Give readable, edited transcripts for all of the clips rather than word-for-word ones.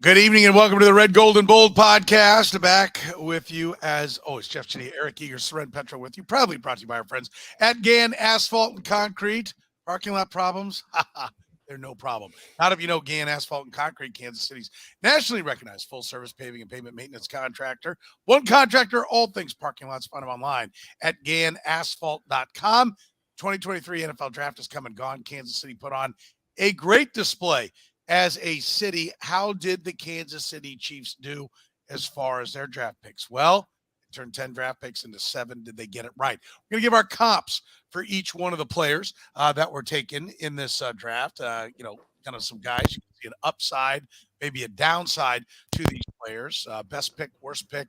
Good evening and welcome to the Red, Gold, and Bold podcast. Back with you as always, Jeff Chadiha, Eric Eager, Soren Petro with you. Proudly brought to you by our friends at GAN Asphalt and Concrete. Parking lot problems? They're no problem. Not if you know GAN Asphalt and Concrete, Kansas City's nationally recognized full-service paving and pavement maintenance contractor. One contractor, all things parking lots. Find them online at GANAsphalt.com. 2023 NFL Draft has come and gone. Kansas City put on a great display as a city. How did the Kansas City Chiefs do as far as their draft picks? Well, they turned 10 draft picks into 7. Did they get it right? We're going to give our comps for each one of the players that were taken in this draft. Kind of some guys, you can see an upside, maybe a downside to these players. Best pick, worst pick,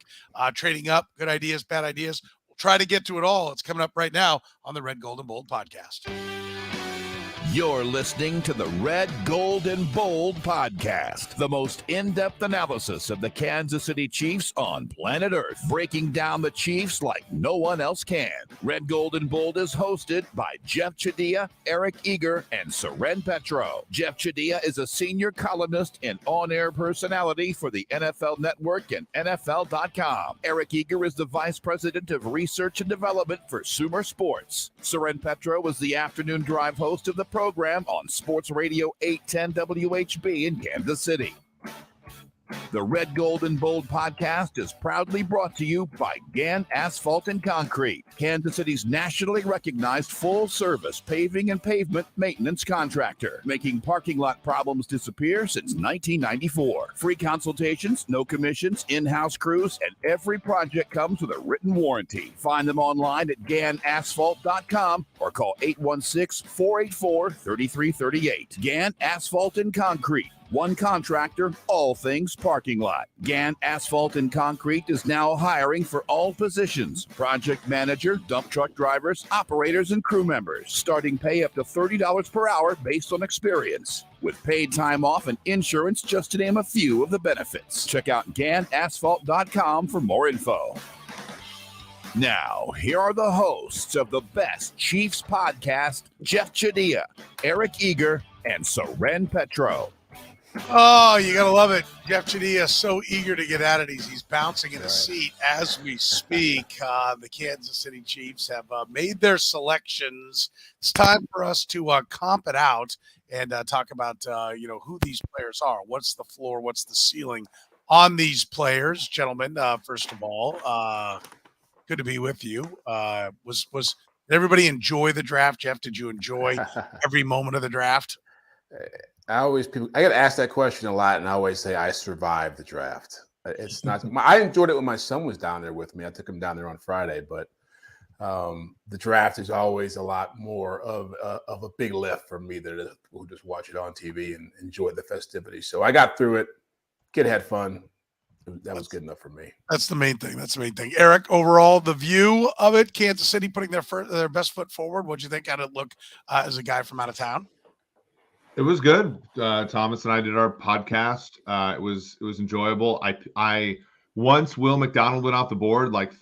trading up, good ideas, bad ideas. We'll try to get to it all. It's coming up right now on the Red, Gold, and Bold podcast. You're listening to the Red, Gold, and Bold podcast, the most in-depth analysis of the Kansas City Chiefs on planet Earth, breaking down the Chiefs like no one else can. Red, Gold, and Bold is hosted by Jeff Chadiha, Eric Eager, and Soren Petro. Jeff Chadiha is a senior columnist and on-air personality for the NFL Network and NFL.com. Eric Eager is the vice president of research and development for Sumer Sports. Soren Petro was the afternoon drive host of the program on Sports Radio 810 WHB in Kansas City. The Red, Gold, and Bold podcast is proudly brought to you by GAN Asphalt and Concrete, Kansas City's nationally recognized full-service paving and pavement maintenance contractor, making parking lot problems disappear since 1994. Free consultations, no commissions, in-house crews, and every project comes with a written warranty. Find them online at GANAsphalt.com or call 816-484-3338. GAN Asphalt and Concrete. One contractor, all things parking lot. GAN Asphalt and Concrete is now hiring for all positions: project manager, dump truck drivers, operators, and crew members. Starting pay up to $30 per hour based on experience, with paid time off and insurance, just to name a few of the benefits. Check out GANAsphalt.com for more info. Now, here are the hosts of the best Chiefs podcast, Jeff Chadiha, Eric Eager, and Soren Petro. Oh, you gotta love it. Jeff Chadiha is so eager to get at it. He's bouncing in his seat as we speak. The Kansas City Chiefs have made their selections. It's time for us to comp it out and talk about who these players are. What's the floor? What's the ceiling on these players, gentlemen? First of all, good to be with you. Was did everybody enjoy the draft? Jeff, did you enjoy every moment of the draft? I get asked that question a lot, and I always say I survived the draft. It's not. I enjoyed it when my son was down there with me. I took him down there on Friday, but the draft is always a lot more of a big lift for me than who just watch it on TV and enjoy the festivities. So I got through it. Kid had fun. That was good enough for me. That's the main thing. Eric, overall, the view of it, Kansas City putting their best foot forward. What'd you think? How'd it look as a guy from out of town? It was good. Thomas and I did our podcast. It was enjoyable. I once Will McDonald went off the board, like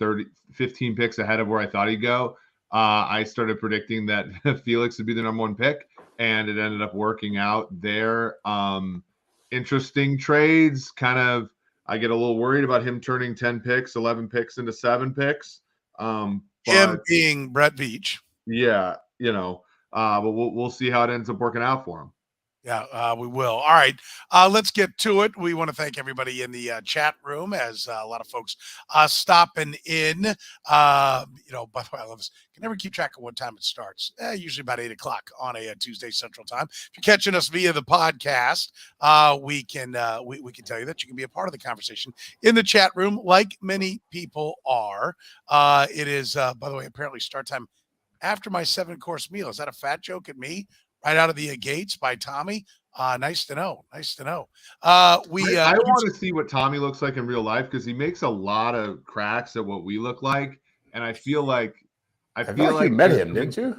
15 picks ahead of where I thought he'd go. I started predicting that Felix would be the number 1 pick, and it ended up working out there. Interesting trades. Kind of, I get a little worried about him turning 10 picks, 11 picks into 7 picks. Him being Brett Veach. Yeah, but we'll see how it ends up working out for him. Yeah, we will. All right, let's get to it. We want to thank everybody in the chat room, as a lot of folks stopping in. By the way, I love this. Can never keep track of what time it starts. Usually about 8 o'clock on a Tuesday Central Time. If you're catching us via the podcast, we can tell you that you can be a part of the conversation in the chat room, like many people are. It is, by the way, apparently start time after my 7-course meal. Is that a fat joke at me? Right out of the gates by Tommy. Nice to know. I want to see what Tommy looks like in real life, because he makes a lot of cracks at what we look like, and I feel like you met him, didn't you?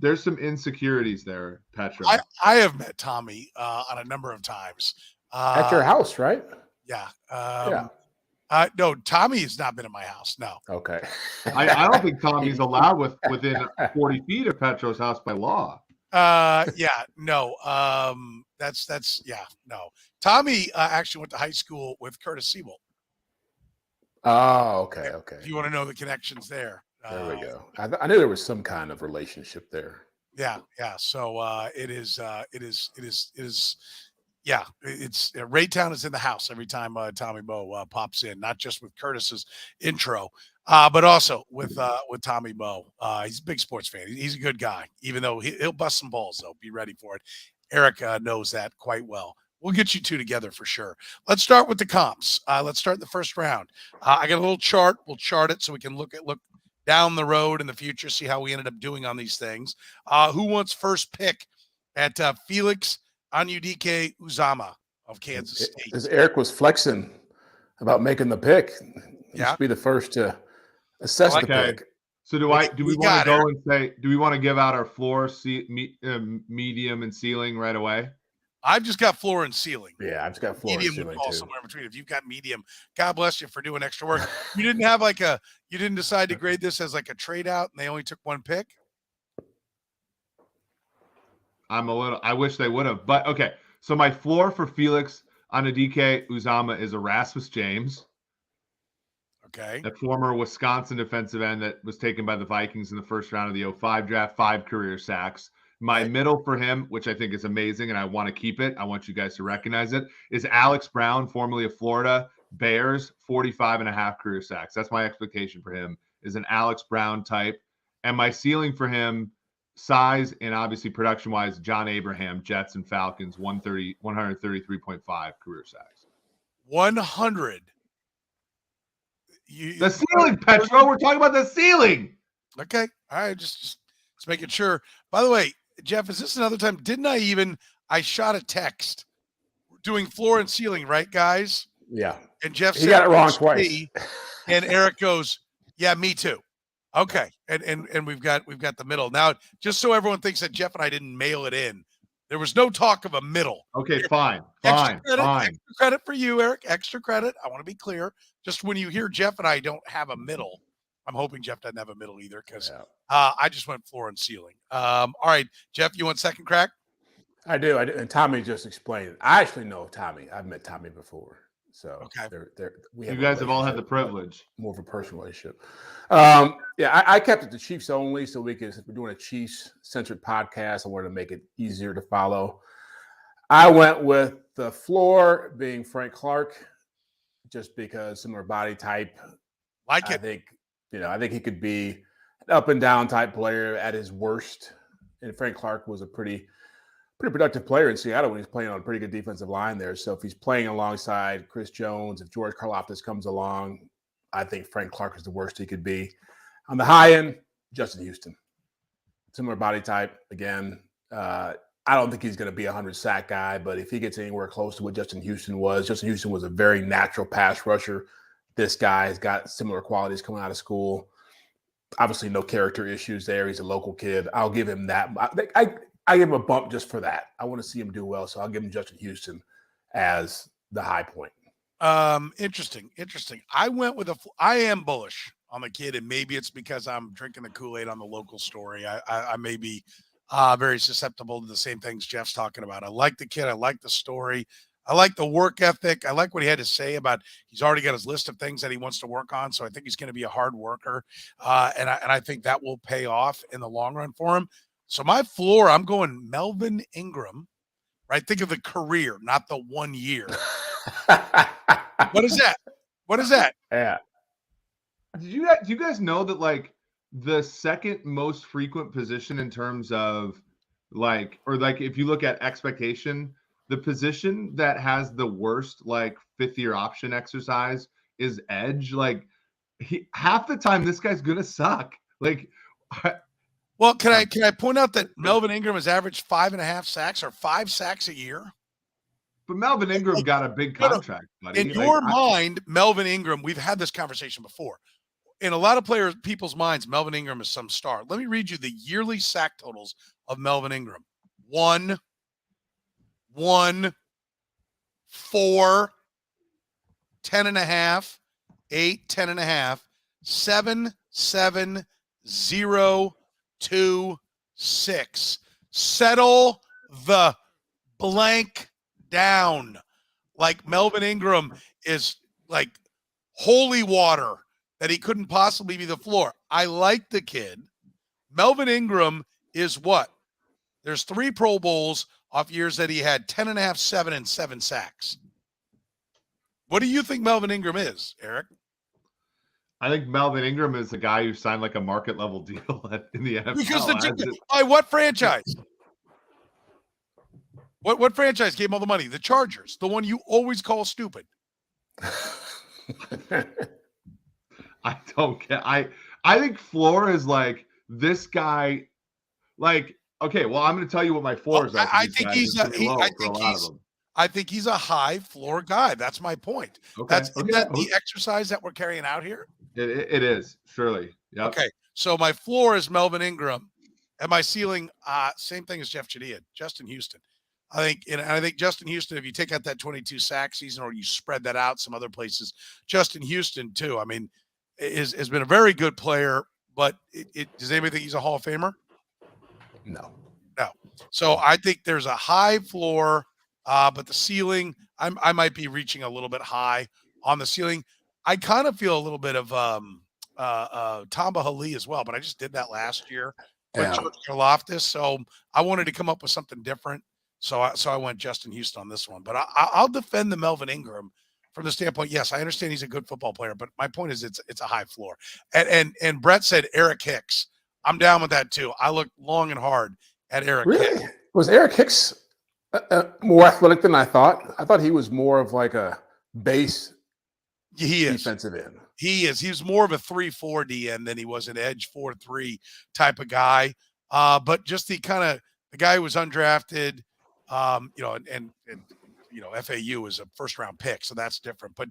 There's some insecurities there, Petro. I have met Tommy on a number of times at your house, right? Yeah. Yeah. No, Tommy has not been at my house. No. Okay. I don't think Tommy's allowed within 40 feet of Petro's house by law. Yeah, no. No. Tommy actually went to high school with Curtis Siebold. Oh, okay. If you want to know the connections there. There we go. I knew there was some kind of relationship there. Yeah. So it is. Yeah, it's Raytown is in the house every time Tommy Bowe pops in, not just with Curtis's intro, but also with Tommy Bowe. He's a big sports fan. He's a good guy, even though he'll bust some balls, though. Be ready for it. Eric knows that quite well. We'll get you two together for sure. Let's start with the comps. Let's start the first round. I got a little chart. We'll chart it so we can look down the road in the future, see how we ended up doing on these things. Who wants first pick at FelixAnudike-Uzomha of Kansas State? As Eric was flexing about making the pick, he should be the first to assess the pick. So do we want to go and say, do we want to give out our floor, medium, and ceiling right away? I've just got floor and ceiling. Yeah, I've just got floor medium and ceiling would fall too. somewhere in between. If you've got medium, God bless you for doing extra work. You didn't have you didn't decide to grade this as like a trade out, and they only took one pick. I wish they would have, but okay. So my floor for FelixAnudike-Uzomha is Erasmus James. Okay. That former Wisconsin defensive end that was taken by the Vikings in the first round of the 2005 draft, 5 career sacks. My middle for him, which I think is amazing, and I want to keep it, I want you guys to recognize it, is Alex Brown, formerly of Florida Bears, 45.5 career sacks. That's my expectation for him, is an Alex Brown type. And my ceiling for him, size and obviously production-wise, John Abraham, Jets and Falcons, 133.5 career sacks. 100. The ceiling, Petro. We're talking about the ceiling. Okay. All right. Just making sure. By the way, Jeff, is this another time? I shot a text doing floor and ceiling, right, guys? Yeah. And Jeff said, got it wrong twice. And Eric goes, yeah, me too. Okay. And we've got the middle. Now, just so everyone thinks that Jeff and I didn't mail it in, there was no talk of a middle. Okay, fine. Extra credit for you, Eric. Extra credit. I want to be clear. Just when you hear Jeff and I don't have a middle, I'm hoping Jeff doesn't have a middle either, because I just went floor and ceiling. All right, Jeff, you want second crack? I do. And Tommy just explained it. I actually know Tommy. I've met Tommy before. So okay. You guys have all had the privilege. More of a personal relationship. I kept it to Chiefs only, so we're doing a Chiefs-centric podcast. I wanted to make it easier to follow. I went with the floor being Frank Clark, just because similar body type. I think he could be an up and down type player at his worst. And Frank Clark was a pretty productive player in Seattle when he's playing on a pretty good defensive line there. So if he's playing alongside Chris Jones, if George Karlaftis comes along, I think Frank Clark is the worst he could be. On the high end, Justin Houston. Similar body type. Again, I don't think he's going to be a 100-sack guy, but if he gets anywhere close to what Justin Houston was a very natural pass rusher. This guy has got similar qualities coming out of school. Obviously, no character issues there. He's a local kid. I'll give him that. I give him a bump just for that. I want to see him do well, so I'll give him Justin Houston as the high point. Interesting. I am bullish on the kid, and maybe it's because I'm drinking the Kool-Aid on the local story. I may be very susceptible to the same things Jeff's talking about. I like the kid. I like the story. I like the work ethic. I like what he had to say about he's already got his list of things that he wants to work on. So I think he's going to be a hard worker. And I think that will pay off in the long run for him. So my floor, I'm going Melvin Ingram, right? Think of the career, not the 1 year. What is that? Yeah. Do you guys know that like the second most frequent position in terms of if you look at expectation, the position that has the worst fifth year option exercise is edge. Half the time this guy's gonna suck. Well, can I point out that Melvin Ingram has averaged 5.5 sacks or 5 sacks a year? But Melvin Ingram got a big contract, buddy. In your mind, Melvin Ingram, we've had this conversation before. In a lot of people's minds, Melvin Ingram is some star. Let me read you the yearly sack totals of Melvin Ingram. 1, 4, 10.5, 8, 10.5, 7, 7, 0, 2, 6. Settle the blank down. Like Melvin Ingram is like holy water that he couldn't possibly be the floor. I like the kid. Melvin Ingram is what? There's 3 Pro Bowls off years that he had 10.5, 7, and 7 sacks. What do you think Melvin Ingram is, Eric? I think Melvin Ingram is the guy who signed like a market level deal in the NFL. Because by what franchise? What franchise gave him all the money? The Chargers, the one you always call stupid. I don't get. I think floor is like this guy. Like, okay, well, I'm going to tell you what my floors are. I think he's a high floor guy. That's my point. Okay. Isn't that the exercise that we're carrying out here? It is, surely. Yep. Okay. So my floor is Melvin Ingram, and my ceiling, same thing as Jeff Chadiha, Justin Houston. I think Justin Houston, if you take out that 22 sack season or you spread that out some other places, Justin Houston too. I mean, has been a very good player, but does anybody think he's a Hall of Famer? No. So I think there's a high floor, but the ceiling, I might be reaching a little bit high on the ceiling. I kind of feel a little bit of Tamba Hali as well, but I just did that last year with George Karlaftis, so I wanted to come up with something different. So I went Justin Houston on this one, but I'll defend the Melvin Ingram from the standpoint. Yes, I understand he's a good football player, but my point is it's a high floor. And Brett said Eric Hicks. I'm down with that too. I looked long and hard at Eric. Really? Hicks. Was Eric Hicks more athletic than I thought? I thought he was more of like a base defensive end. He is. He's more of a 3-4 DN than he was an edge 4-3 type of guy. But just the guy who was undrafted. And FAU was a first round pick, so that's different. But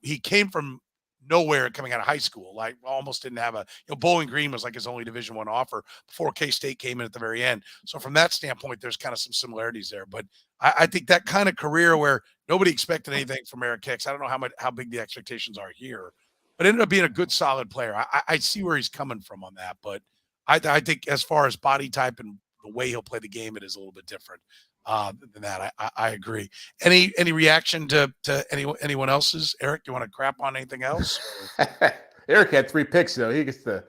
he came from nowhere coming out of high school. Like almost didn't have Bowling Green was like his only Division I offer before K-State came in at the very end. So from that standpoint, there's kind of some similarities there. But I think that kind of career where nobody expected anything from Eric Hicks. I don't know how big the expectations are here, but ended up being a good, solid player. I see where he's coming from on that, but I think as far as body type and the way he'll play the game, it is a little bit different. Than that, I agree. Any reaction to anyone else's? Eric, you want to crap on anything else? Eric had 3 picks, though. He gets to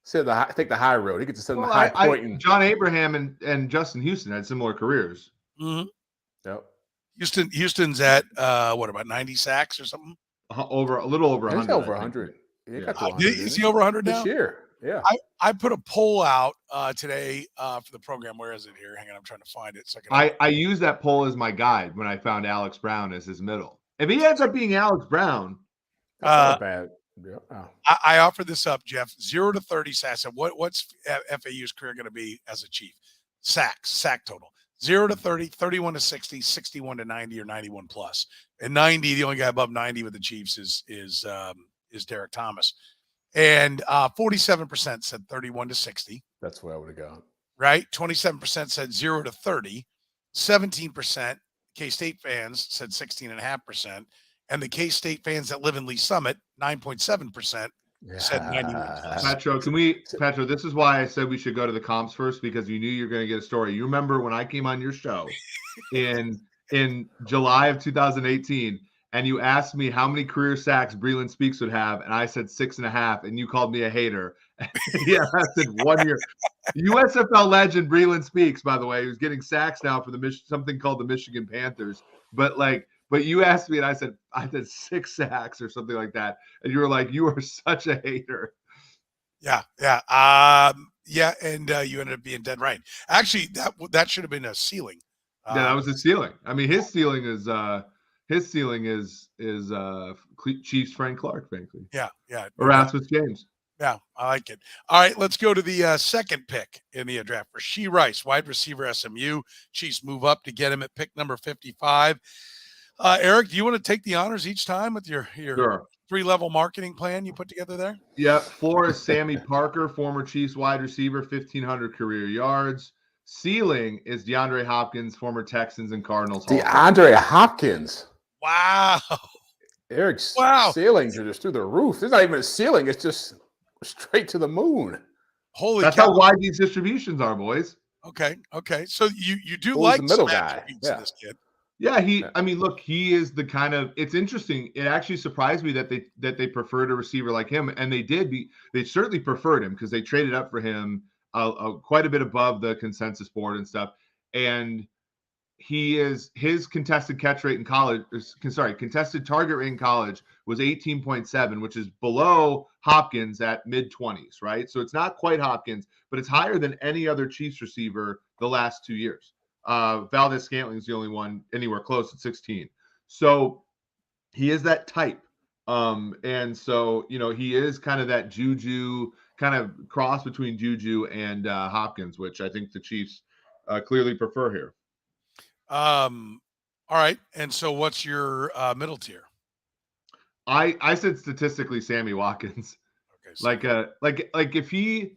take the high road. He gets to sit on the high point. John Abraham and Justin Houston had similar careers. Mm-hmm. Yep. Houston's at about 90 sacks or something? A little over 100. He's over 100. Is he over 100 now? This year. Yeah. I put a poll out today for the program. Where is it here? Hang on, I'm trying to find it. I used that poll as my guide when I found Alex Brown as his middle. If he ends up being Alex Brown, that's not bad. Yeah. Oh. I offered this up, Jeff. 0 to 30 sacks. What's FAU's career going to be as a Chief? Sack total. 0 to 30, 31 to 60, 61 to 90, or 91 plus. And 90, the only guy above 90 with the Chiefs is Derek Thomas. And 47% said 31 to 60. That's where I would have gone. Right? 27% said 0 to 30. 17% K-State fans said 16.5%. And the K-State fans that live in Lee Summit, 9.7%, said 91. Petro, this is why I said we should go to the comps first, because you knew you were going to get a story. You remember when I came on your show in July of 2018, and you asked me how many career sacks Breland Speaks would have, and I said 6.5, and you called me a hater. Yeah, I said 1 year. USFL legend Breland Speaks, by the way, who's getting sacks now for something called the Michigan Panthers. But you asked me, and I said 6 sacks or something like that, and you were like, "You are such a hater." Yeah. And you ended up being dead right. Actually, that should have been a ceiling. Yeah, that was a ceiling. I mean, his ceiling is. His ceiling is Chiefs Frank Clark, frankly. Yeah. Erasmus James. Yeah, I like it. All right, let's go to the second pick in the draft. Rashee Rice, wide receiver, SMU. Chiefs move up to get him at pick number 55. Eric, do you want to take the honors each time with your Sure. 3-level marketing plan you put together there? Yeah, floor is Sammy Parker, former Chiefs wide receiver, 1,500 career yards. Ceiling is DeAndre Hopkins, former Texans and Cardinals. DeAndre Hopkins. Wow. Eric's ceilings are just through the roof. It's not even a ceiling. It's just straight to the moon. Holy That's cow. how wide these distributions are, boys. Okay. So you do Who's like the middle some guy? attributes of this kid. Yeah, Yeah. I mean, look, he is the kind of. It's interesting. It actually surprised me that they preferred a receiver like him, and they certainly preferred him because they traded up for him quite a bit above the consensus board and stuff. And his contested catch rate in college, contested target rate in college was 18.7, which is below Hopkins at mid-20s, right? So it's not quite Hopkins, but it's higher than any other Chiefs receiver the last 2 years. Valdez-Scantling is the only one anywhere close at 16. So he is that type. And so, he is kind of that Juju, kind of cross between Juju and Hopkins, which I think the Chiefs clearly prefer here. All right. And so what's your middle tier? I said statistically Sammy Watkins. Okay. So Like if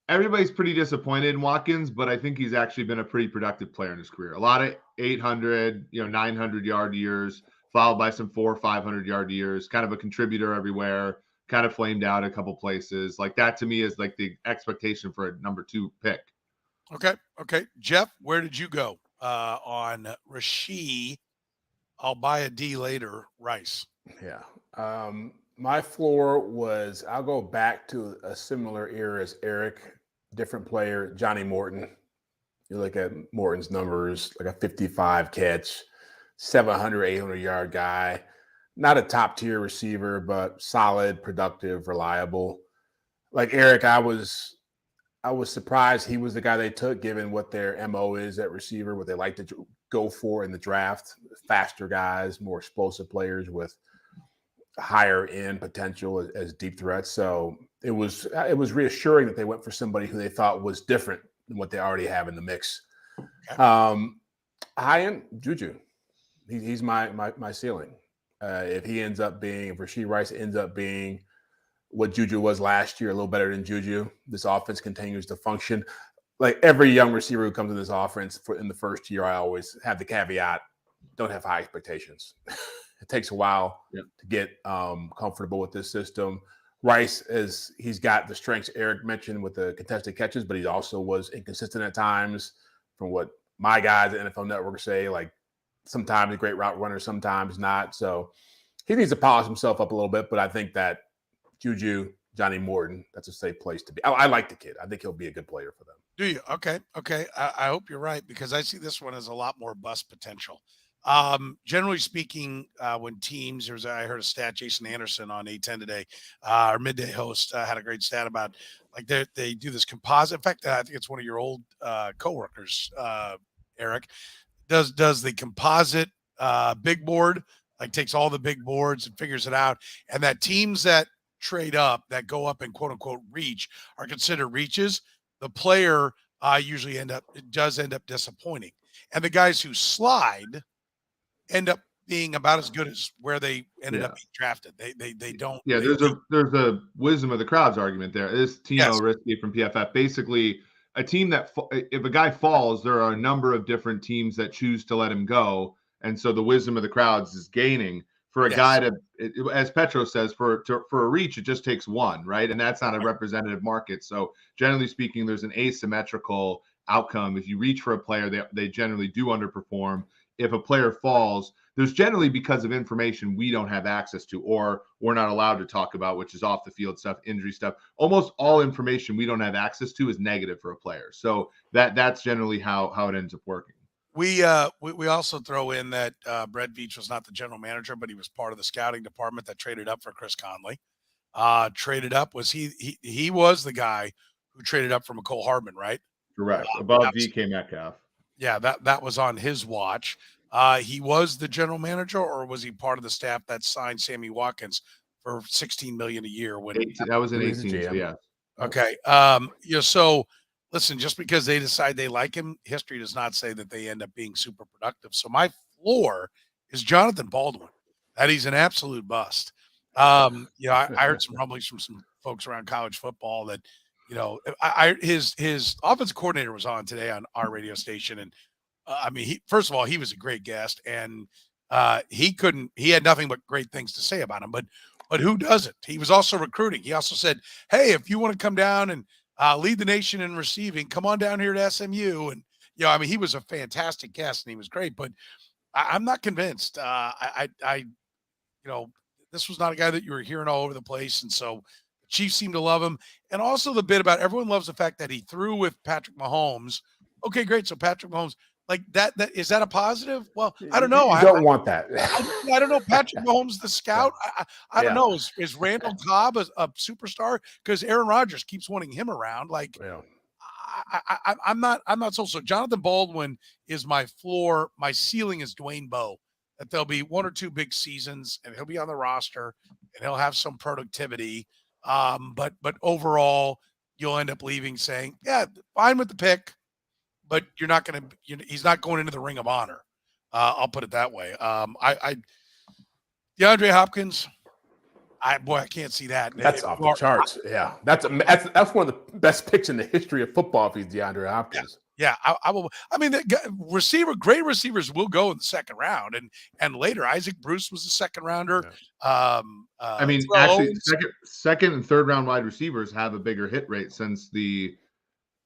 everybody's pretty disappointed in Watkins, but I think he's actually been a pretty productive player in his career. A lot of 800, 900-yard years, followed by some 400 or 500-yard years, kind of a contributor everywhere, kind of flamed out a couple places. Like that to me is like the expectation for a number 2 pick. Okay. Jeff, where did you go on Rashee? I'll buy a D later. Rice. Yeah. My floor was, I'll go back to a similar era as Eric, different player, Johnny Morton. You look at Morton's numbers, like a 55 catch, 700, 800-yard guy. Not a top-tier receiver, but solid, productive, reliable. Like Eric, I was surprised he was the guy they took, given what their MO is at receiver, what they like to go for in the draft. Faster guys, more explosive players with higher end potential as deep threats. So it was reassuring that they went for somebody who they thought was different than what they already have in the mix. High end Juju, he's my ceiling. If Rashee Rice ends up being what Juju was last year, a little better than Juju, this offense continues to function. Like every young receiver who comes in this offense in the first year, I always have the caveat: don't have high expectations. It takes a while to get comfortable with this system. Rice, he's got the strengths Eric mentioned with the contested catches, but he also was inconsistent at times from what my guys at NFL Network say, like sometimes a great route runner, sometimes not. So he needs to polish himself up a little bit, but I think that Juju, Johnny Morton, that's a safe place to be. I like the kid. I think he'll be a good player for them. Do you? Okay. I hope you're right, because I see this one as a lot more bust potential. Generally speaking, when teams, I heard a stat, Jason Anderson on 810 today, our midday host had a great stat about like they do this composite. In fact, I think it's one of your old coworkers, Eric, does the composite big board, like takes all the big boards and figures it out. And that teams that trade up, that go up and quote unquote reach, are considered reaches. The player usually does end up disappointing. And the guys who slide end up being about as good as where they ended up being drafted. They don't. Yeah, there's a wisdom of the crowds argument there. This Timo Risky from PFF, basically a team that if a guy falls, there are a number of different teams that choose to let him go, and so the wisdom of the crowds is gaining. For a guy as Petro says, for a reach, it just takes one, right? And that's not a representative market. So generally speaking, there's an asymmetrical outcome. If you reach for a player, they generally do underperform. If a player falls, there's generally because of information we don't have access to or we're not allowed to talk about, which is off the field stuff, injury stuff. Almost all information we don't have access to is negative for a player. So that's generally how it ends up working. We also throw in that Brett Veach was not the general manager, but he was part of the scouting department that traded up for Chris Conley. Traded up he was the guy who traded up for McCole Hardman, right? Correct. Above DK Metcalf. Yeah, that was on his watch. He was the general manager, or was he part of the staff that signed Sammy Watkins for $16 million a year? That was in 18. So yeah. Okay. So listen, just because they decide they like him, history does not say that they end up being super productive. So my floor is Jonathan Baldwin. That he's an absolute bust. I heard some rumblings from some folks around college football that, his offensive coordinator was on today on our radio station. And first of all, he was a great guest, and he had nothing but great things to say about him, but who doesn't? He was also recruiting. He also said, hey, if you want to come down and lead the nation in receiving. Come on down here to SMU. And, I mean, he was a fantastic guest and he was great, but I'm not convinced. This was not a guy that you were hearing all over the place. And so the Chiefs seem to love him. And also the bit about everyone loves the fact that he threw with Patrick Mahomes. Okay, great. So Patrick Mahomes, like that is that a positive? Well, I don't know. You don't want that. I don't know. Patrick Mahomes, the scout. I don't Yeah. know. Is Randall Cobb a superstar? Because Aaron Rodgers keeps wanting him around. Like, Yeah. I'm not so Jonathan Baldwin is my floor. My ceiling is Dwayne Bowe. That there'll be one or two big seasons, and he'll be on the roster, and he'll have some productivity. But overall, you'll end up leaving saying, yeah, fine with the pick, but you're not going to. He's not going into the Ring of Honor. I'll put it that way. DeAndre Hopkins. I can't see that. That's off the charts. Yeah, that's one of the best picks in the history of football. If he's DeAndre Hopkins. Yeah, I will. I mean, great receivers will go in the second round, and later Isaac Bruce was a second rounder. Yeah. I mean, actually, second and third round wide receivers have a bigger hit rate since the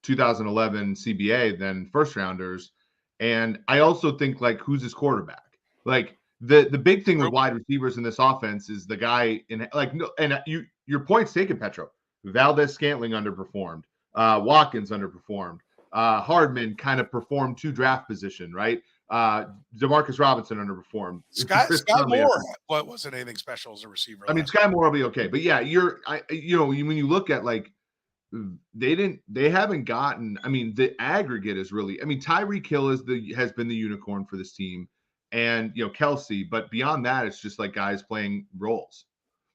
2011 CBA than first rounders. And I also think, like, who's his quarterback? Like, the big thing with wide receivers in this offense is the guy in, like, no, and your point's taken, Petro. Valdez-Scantling underperformed. Watkins underperformed. Hardman kind of performed to draft position, right? Demarcus Robinson underperformed. Sky Moore wasn't anything special as a receiver. I mean, Sky Moore will be okay, but yeah, when you look at, like, they haven't gotten. I mean, the aggregate is really. I mean, Tyreek Hill has been the unicorn for this team, and Kelsey. But beyond that, it's just like guys playing roles.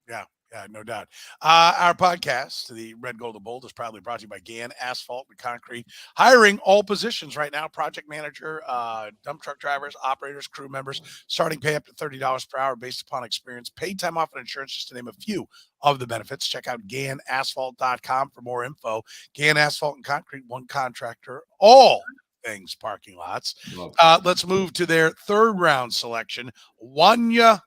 Yeah, no doubt. Our podcast, the Red, Gold, and Bold, is proudly brought to you by GAN Asphalt and Concrete. Hiring all positions right now: project manager, dump truck drivers, operators, crew members. Starting pay up to $30 per hour based upon experience. Paid time off and insurance, just to name a few of the benefits. Check out GANAsphalt.com for more info. GAN Asphalt and Concrete, one contractor, all things parking lots. Let's move to their third round selection. Wanya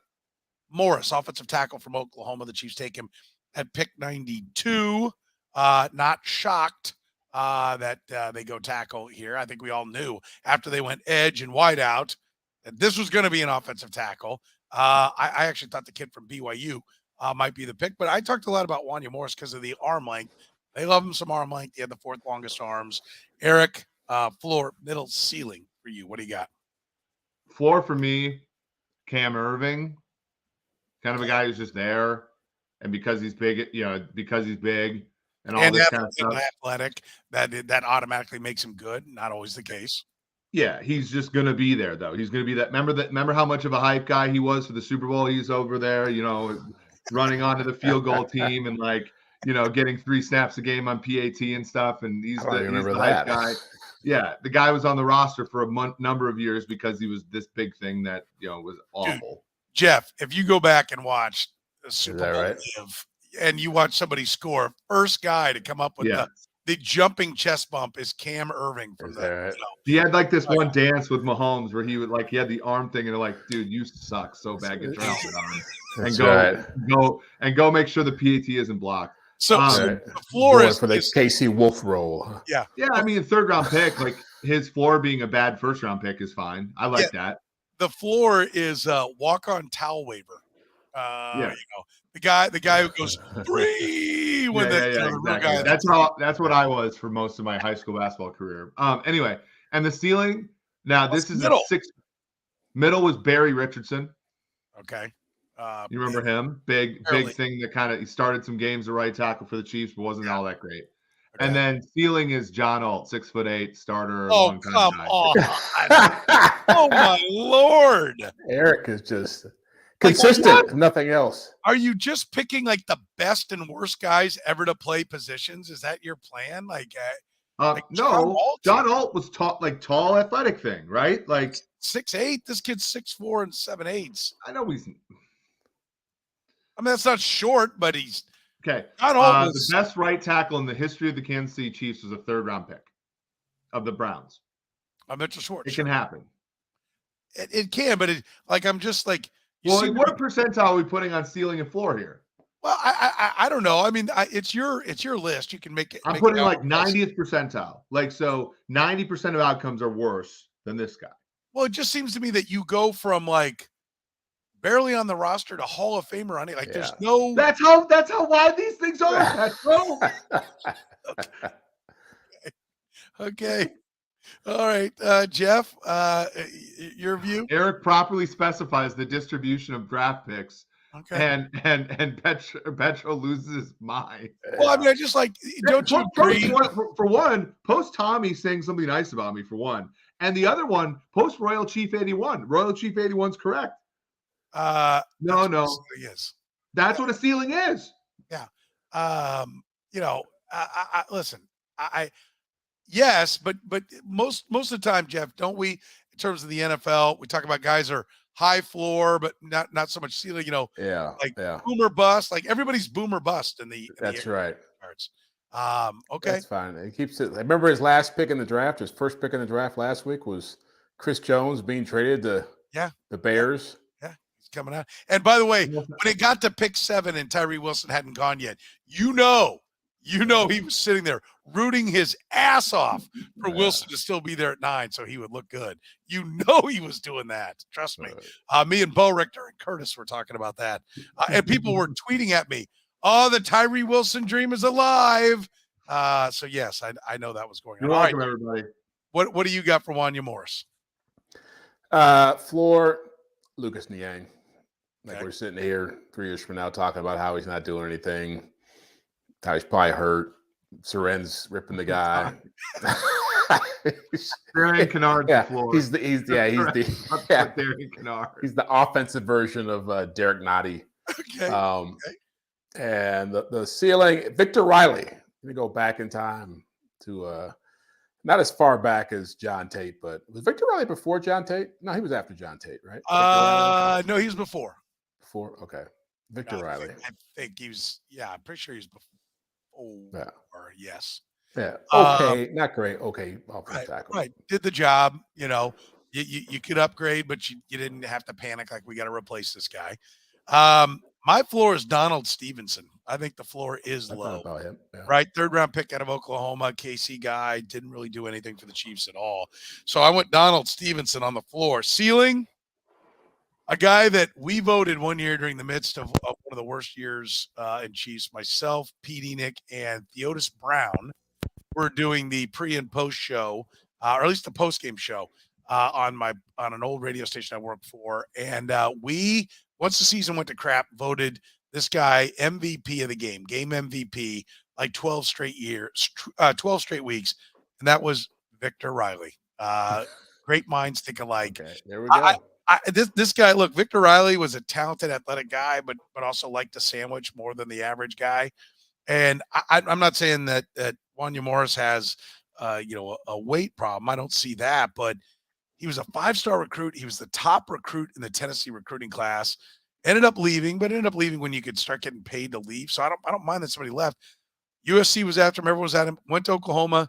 Morris, offensive tackle from Oklahoma. The Chiefs take him at pick 92. Not shocked that they go tackle here. I think we all knew after they went edge and wide out that this was going to be an offensive tackle. I actually thought the kid from BYU might be the pick, but I talked a lot about Wanya Morris because of the arm length. They love him some arm length. He had the fourth longest arms. Eric, floor, middle, ceiling for you. What do you got? Floor for me, Cam Irving. Kind of a guy who's just there, and because he's big, because he's big and all this kind of stuff. Athletic, that automatically makes him good. Not always the case. Yeah, he's just gonna be there though. He's gonna be that. Remember how much of a hype guy he was for the Super Bowl? He's over there, running onto the field goal team and getting 3 snaps a game on PAT and stuff. And he's the hype guy. Yeah, the guy was on the roster for a number of years because he was this big thing that was awful. Dude. Jeff, if you go back and watch the Super Bowl right? and you watch somebody score, first guy to come up with the jumping chest bump is Cam Irving from the. He had like this one dance with Mahomes where he had the arm thing and they're like, dude, you suck so bad. Get your helmet on and go make sure the PAT isn't blocked. So the floor is for the KC Wolf role. Yeah. I mean, third round pick, like his floor being a bad first round pick is fine. I like that. The floor is walk-on towel waiver. The guy who goes 3 when exactly. guy. That's what I was for most of my high school basketball career. Anyway, and the ceiling. Now this is middle. A 6. Middle was Barry Richardson. Okay. You remember him? Big thing that he started some games at right tackle for the Chiefs, but wasn't all that great. Okay. And then ceiling is John Alt, 6'8" starter. Oh, come on. Oh, my Lord. Eric is just consistent, nothing else. Are you just picking like the best and worst guys ever to play positions? Is that your plan? No, John Alt was tall, athletic thing, right? Like 6'8". This kid's 6'4" and 7/8. I know he's. I mean, that's not short, but he's. Okay. The best right tackle in the history of the Kansas City Chiefs was a third-round pick of the Browns. Mitchell Schwartz. It can happen. It can, but I'm just like. What percentile are we putting on ceiling and floor here? Well, I don't know. I mean, it's your list. You can make it. I'm Make putting it like however you 90th percentile. Like, so 90% of outcomes are worse than this guy. Well, it just seems to me that you go from like barely on the roster to Hall of Famer on it. Like, there's no. That's how wide these things are, Petro. Okay. All right, Jeff. Your view. Eric properly specifies the distribution of draft picks, Okay. and Petro loses his mind. Well, I mean, I just like. Don't you agree? For one, post Tommy saying something nice about me for one, and the other one, post Royal Chief 81. Royal Chief 81's correct. No. Yes. That's what a ceiling is. Yeah. Listen, yes, but most of the time, Jeff, don't we, in terms of the NFL, we talk about guys are high floor, but not so much ceiling, like boomer bust, like everybody's boomer bust in the That's right. Cards. Okay. That's fine. He keeps it. I remember his last pick in the draft, his first pick in the draft last week was Chris Jones being traded to the Bears. Yeah, he's coming out. And by the way, when it got to pick 7 and Tyree Wilson hadn't gone yet, he was sitting there rooting his ass off for Wilson to still be there at 9 so he would look good. He was doing that. Trust me. Me and Bo Richter and Curtis were talking about that. And people were tweeting at me, "Oh, the Tyree Wilson dream is alive." So yes, I know that was going on. You're welcome, everybody. What do you got for Wanya Morris? Floor, Lucas Niang. We're sitting here 3 years from now talking about how he's not doing anything, how he's probably hurt. Soren's ripping the guy. Darian Kennard's the floor. He's the offensive version of Derek Nottie. Okay. And the ceiling, Victor Riley. Let me go back in time to not as far back as John Tate, but was Victor Riley before John Tate? No, he was after John Tate, right? No, he was before. Before, okay. Victor Riley. I think he was. Yeah, I'm pretty sure he's before. Or yes. Yeah. Okay. Not great. Okay. Right. Did the job. You could upgrade, but you didn't have to panic like we got to replace this guy. My floor is Donald Stevenson. I think the floor is low. About him. Yeah. Right. 3rd round pick out of Oklahoma. KC guy. Didn't really do anything for the Chiefs at all. So I went Donald Stevenson on the floor. Ceiling, a guy that we voted one year during the midst of one of the worst years in Chiefs, myself, Pete Enoch, and Theodis Brown were doing the pre and post show, or at least the post game show on an old radio station I worked for. And we, once the season went to crap, voted this guy MVP of the game MVP, like 12 straight weeks. And that was Victor Riley. Great minds think alike. Okay, there we go. This guy, look, Victor Riley was a talented, athletic guy, but also liked to sandwich more than the average guy. And I'm not saying that Wanya Morris has, a weight problem. I don't see that, but he was a 5-star recruit. He was the top recruit in the Tennessee recruiting class. Ended up leaving when you could start getting paid to leave. So I don't mind that somebody left. USC was after him. Everyone was at him. Went to Oklahoma.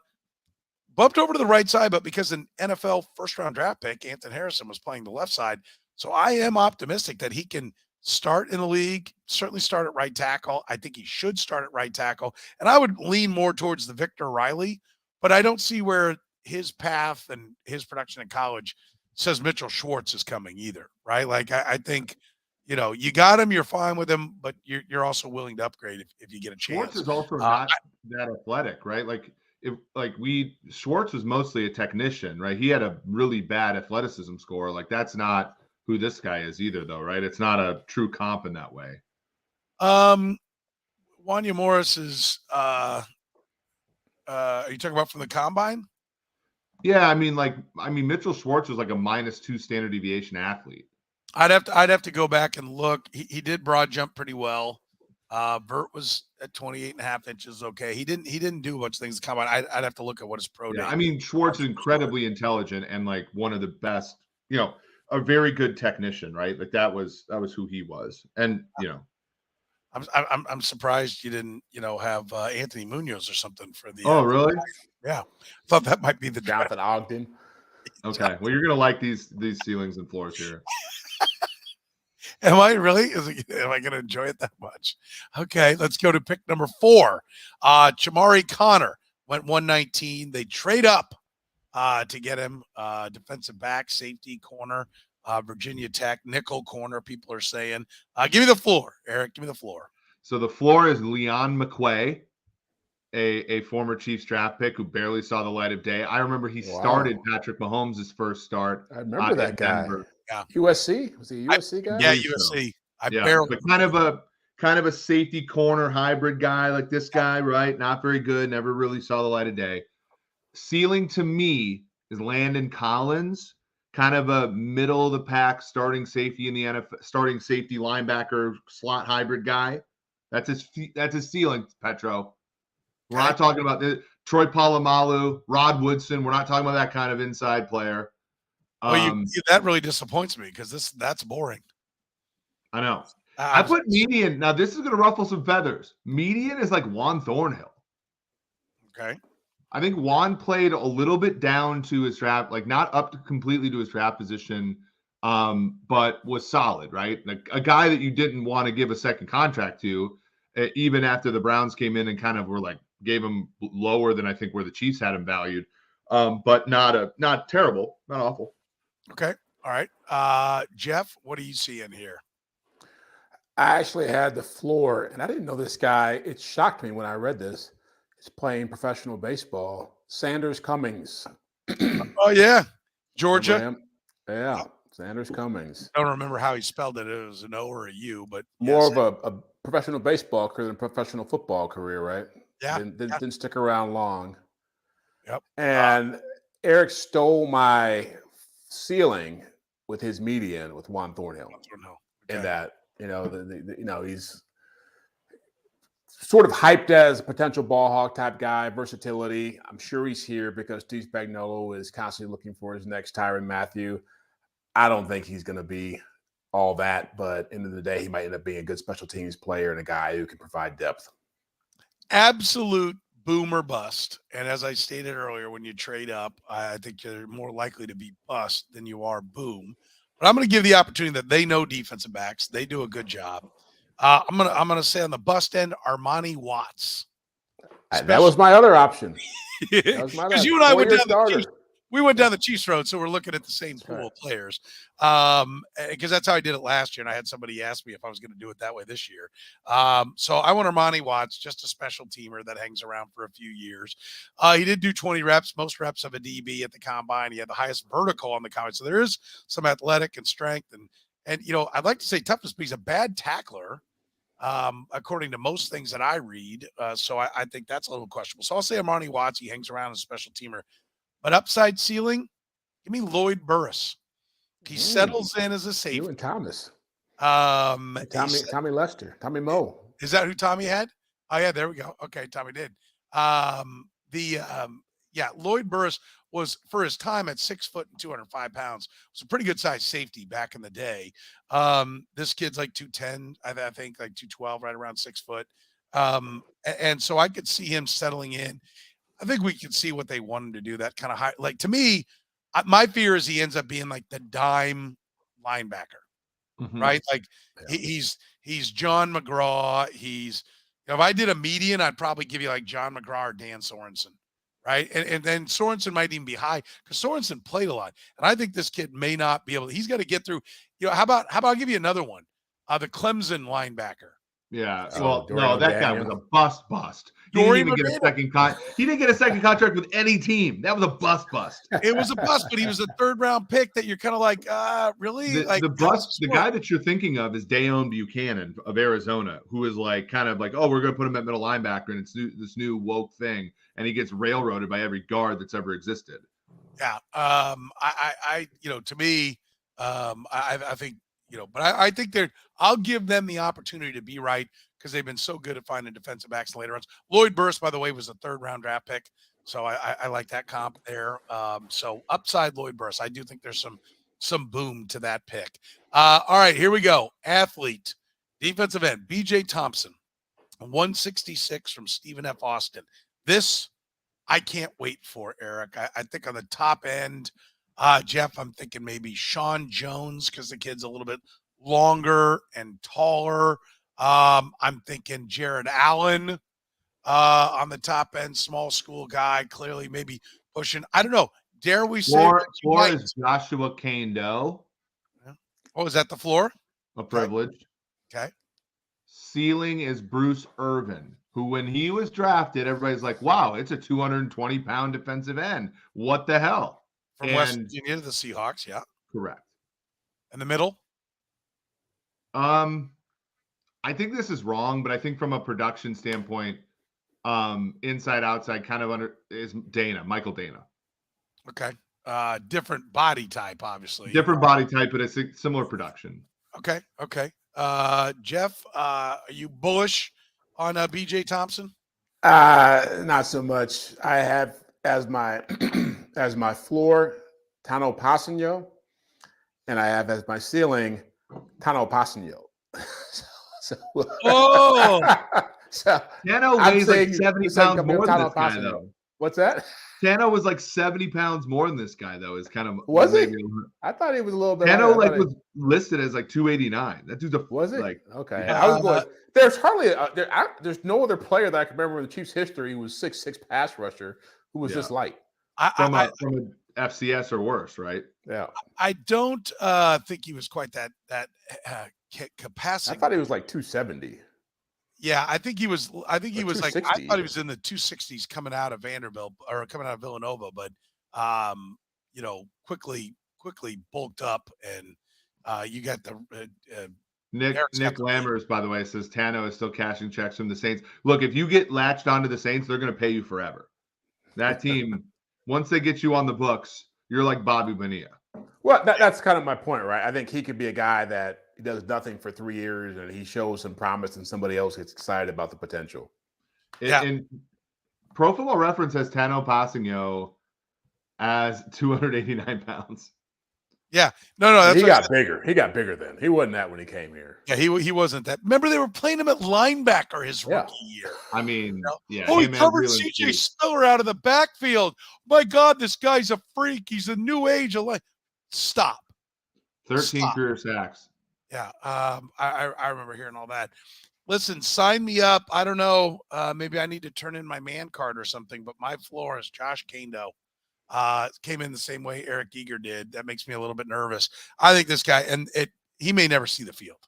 Bumped over to the right side, but because an NFL first-round draft pick, Anthony Harrison, was playing the left side. So I am optimistic that he can start in the league, certainly start at right tackle. I think he should start at right tackle. And I would lean more towards the Victor Riley, but I don't see where his path and his production in college says Mitchell Schwartz is coming either, right? Like I think, you got him, you're fine with him, but you're also willing to upgrade if you get a chance. Schwartz is also not that athletic, right? Schwartz was mostly a technician, right? He had a really bad athleticism score. Like that's not who this guy is either, though, right? It's not a true comp in that way. Wanya Morris is. Are you talking about from the combine? Yeah, Mitchell Schwartz was like a -2 standard deviation athlete. I'd have to go back and look. He did broad jump pretty well. Burt was at 28.5 inches. Okay. He didn't do a bunch of things to come on. I'd have to look at what his pro day. Schwartz is incredibly intelligent and like one of the best, a very good technician, right? Like that was who he was. And, I'm surprised you didn't, have Anthony Munoz or something for the. Oh, really? Yeah. I thought that might be the Jonathan Ogden. Okay. Well, you're going to like these ceilings and floors here. Am I really? Am I going to enjoy it that much? Okay, let's go to pick number 4. Chamari Connor went 119. They trade up to get him defensive back, safety, corner, Virginia Tech, nickel corner, people are saying. Give me the floor, Eric. Give me the floor. So the floor is Leon McQuay, a former Chiefs draft pick who barely saw the light of day. I remember he started Patrick Mahomes' first start. I remember that guy. Denver. Yeah. USC? Was he a USC guy? Yeah, USC. But kind of a safety corner hybrid guy like this guy, right? Not very good, never really saw the light of day. Ceiling to me is Landon Collins, kind of a middle of the pack starting safety in the NFL, starting safety linebacker slot hybrid guy. That's his ceiling, Petro. We're not talking about Troy Polamalu, Rod Woodson. We're not talking about that kind of inside player. That really disappoints me because that's boring. I know. I put median. Now, this is going to ruffle some feathers. Median is like Juan Thornhill. Okay. I think Juan played a little bit down to his draft, like not up to completely to his draft position, but was solid, right? Like a guy that you didn't want to give a second contract to, even after the Browns came in and kind of were like, gave him lower than I think where the Chiefs had him valued, but not terrible, not awful. Okay. All right. Jeff, what do you see in here? I actually had the floor, and I didn't know this guy. It shocked me when I read this. He's playing professional baseball. Sanders Cummings. Oh, yeah. Georgia. Yeah. Sanders Cummings. I don't remember how he spelled it. It was an O or a U, but more of a professional baseball career than professional football career, right? Yeah. Didn't stick around long. Yep. And Eric stole my ceiling with his median with Juan Thornhill. Okay. In that, he's sort of hyped as a potential ball hawk type guy, versatility. I'm sure he's here because Steve Spagnuolo is constantly looking for his next Tyrann Mathieu. I don't think he's going to be all that, but end of the day, he might end up being a good special teams player and a guy who can provide depth. Absolute boom or bust. And as I stated earlier, when you trade up, I think you're more likely to be bust than you are boom. But I'm going to give the opportunity that they know defensive backs. They do a good job. I'm gonna say on the bust end, Armani Watts. That was my other option. Because you and I went down the Chiefs. We went down the Chiefs road, so we're looking at the same pool of players. Because that's how I did it last year, and I had somebody ask me if I was going to do it that way this year. So I want Armani Watts, just a special teamer that hangs around for a few years. He did do 20 reps, most reps of a DB at the combine. He had the highest vertical on the combine, so there is some athletic and strength, and I'd like to say toughness, but he's a bad tackler. According to most things that I read. So I think that's a little questionable. So I'll say Armani Watts, he hangs around as a special teamer. But upside ceiling, give me Lloyd Burris. He settles in as a safety. You and Thomas. Tommy Lester. Tommy Moe. Is that who Tommy had? Oh, yeah, there we go. Okay, Tommy did. Lloyd Burris was, for his time at 6 foot and 205 pounds, was a pretty good sized safety back in the day. This kid's like 210, I think, like 212, right around 6 foot. And so I could see him settling in. I think we can see what they want him to do. That kind of high, like to me, my fear is he ends up being like the dime linebacker, right? Like he's John McGraw. If I did a median, I'd probably give you like John McGraw or Dan Sorensen. Right. And then Sorensen might even be high because Sorensen played a lot. And I think this kid may not be able to, he's got to get through, how about I'll give you another one? The Clemson linebacker. Yeah. Well, no, that guy was a bust. He didn't get a second contract with any team. That was a bust. It was a bust, but he was a third-round pick that you're kind of like, really? The guy that you're thinking of is Dayon Buchanan of Arizona, who is like kind of like, oh, we're going to put him at middle linebacker, and it's this new woke thing, and he gets railroaded by every guard that's ever existed. Yeah. To me, I think, but I think I'll give them the opportunity to be right because they've been so good at finding defensive backs later on. Lloyd Burris, by the way, was a third-round draft pick, so I like that comp there. So upside Lloyd Burris, I do think there's some boom to that pick. All right, here we go. Athlete, defensive end, B.J. Thompson, 166 from Stephen F. Austin. This I can't wait for, Eric. I think on the top end, Jeff, I'm thinking maybe Sean Jones because the kid's a little bit longer and taller. I'm thinking Jared Allen on the top end, small school guy, clearly maybe pushing. I don't know. Dare we say Floor is Joshua Kane-Doe. Oh, is that the floor? A privilege. Okay. Ceiling is Bruce Irvin, who when he was drafted, everybody's like, wow, it's a 220-pound defensive end. What the hell? From West Virginia to the Seahawks, yeah. Correct. In the middle? I think this is wrong, but I think from a production standpoint, inside, outside, kind of is Michael Dana. Okay. Different body type, obviously. Different body type, but it's a similar production. Okay. Jeff, are you bullish on BJ Thompson? Not so much. I have as my as my floor Tano Passanio, and I have as my ceiling Tano Passanio. so Tano weighs like 70 pounds more than this guy, though. What's that? Tano was like 70 pounds more than this guy, though. Is kind of was he? I thought he was a little bit. Tano was listed as like 289. That dude's was it? Like, okay. I was going. There's hardly there's no other player that I can remember in the Chiefs' history who was 6'6" pass rusher who was this light. From a FCS or worse, right? Yeah. I don't think he was quite that capacity. I thought he was like 270. Yeah, I think he was like, I thought he was in the 260s coming out of Vanderbilt or coming out of Villanova, but quickly bulked up, and you got the Nick Lammers, by the way, says Tano is still cashing checks from the Saints. Look, if you get latched onto the Saints, they're going to pay you forever. That team, once they get you on the books, you're like Bobby Bonilla. Well, that's kind of my point, right? I think he could be a guy that he does nothing for 3 years and he shows some promise and somebody else gets excited about the potential. And Pro Football Reference has Tano Passanio as 289 pounds. Yeah. No, that's he got bigger. He got bigger then. He wasn't that when he came here. Yeah, he wasn't that. Remember, they were playing him at linebacker his rookie year. I mean, he covered CJ Spiller out of the backfield. My God, this guy's a freak. He's a new age. Stop. 13 career sacks. Yeah, I remember hearing all that. Listen, sign me up. I don't know. Maybe I need to turn in my man card or something, but my floor is Josh Kane-Doe. Came in the same way Eric Eager did. That makes me a little bit nervous. I think this guy, he may never see the field.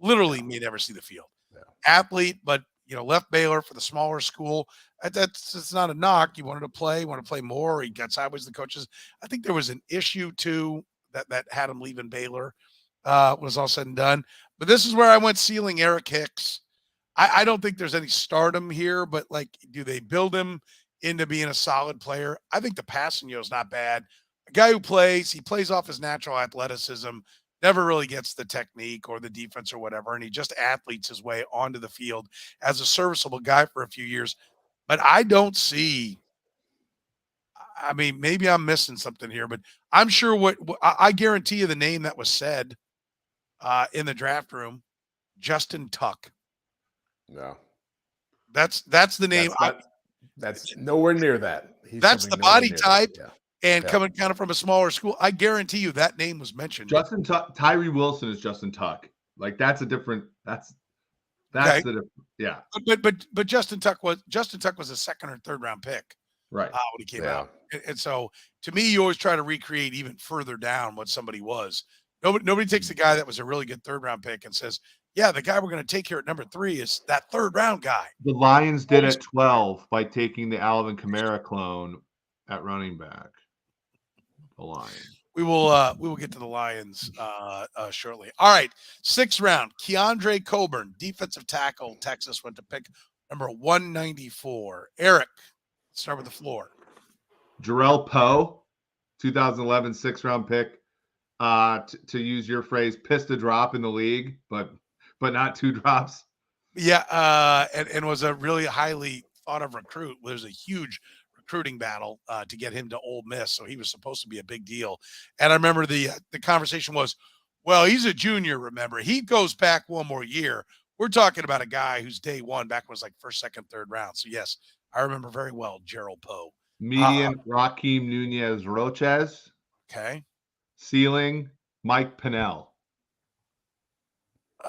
Literally may never see the field. Yeah. Athlete, but left Baylor for the smaller school. It's not a knock. You want to play more. He got sideways with the coaches. I think there was an issue too that had him leaving Baylor. Was all said and done. But this is where I went ceiling Eric Hicks. I don't think there's any stardom here, but do they build him into being a solid player? I think the Passanio is not bad. A guy who he plays off his natural athleticism, never really gets the technique or the defense or whatever, and he just athletes his way onto the field as a serviceable guy for a few years. But I don't see, maybe I'm missing something here, but I'm sure I guarantee you the name that was said in the draft room, Justin Tuck. No. That's the name. That's nowhere near that. That's the body type. And coming kind of from a smaller school, I guarantee you that name was mentioned. Justin Tuck, Tyree Wilson is Justin Tuck. That's a different. That's okay. The yeah. But Justin Tuck was a second or third round pick, right? When he came out, and so to me, you always try to recreate even further down what somebody was. Nobody takes the guy that was a really good third round pick and says, yeah, the guy we're going to take here at number 3 is that third round guy. The Lions did at 12 by taking the Alvin Kamara clone at running back. The Lions. We will get to the Lions shortly. All right, 6th round, Keandre Coburn, defensive tackle. Texas went to pick number 194. Eric, let's start with the floor. Jarrell Poe, 2011 6th round pick. To use your phrase, pissed a drop in the league, but not 2 drops. Yeah, and was a really highly thought of recruit. There's a huge recruiting battle to get him to Ole Miss, so he was supposed to be a big deal. And I remember the conversation was, well, he's a junior, remember. He goes back one more year. We're talking about a guy who's day one back was like first, second, third round. So, yes, I remember very well Jarrell Poe. Median, Raheem Nunez-Roches. Okay. Ceiling, Mike Pennell.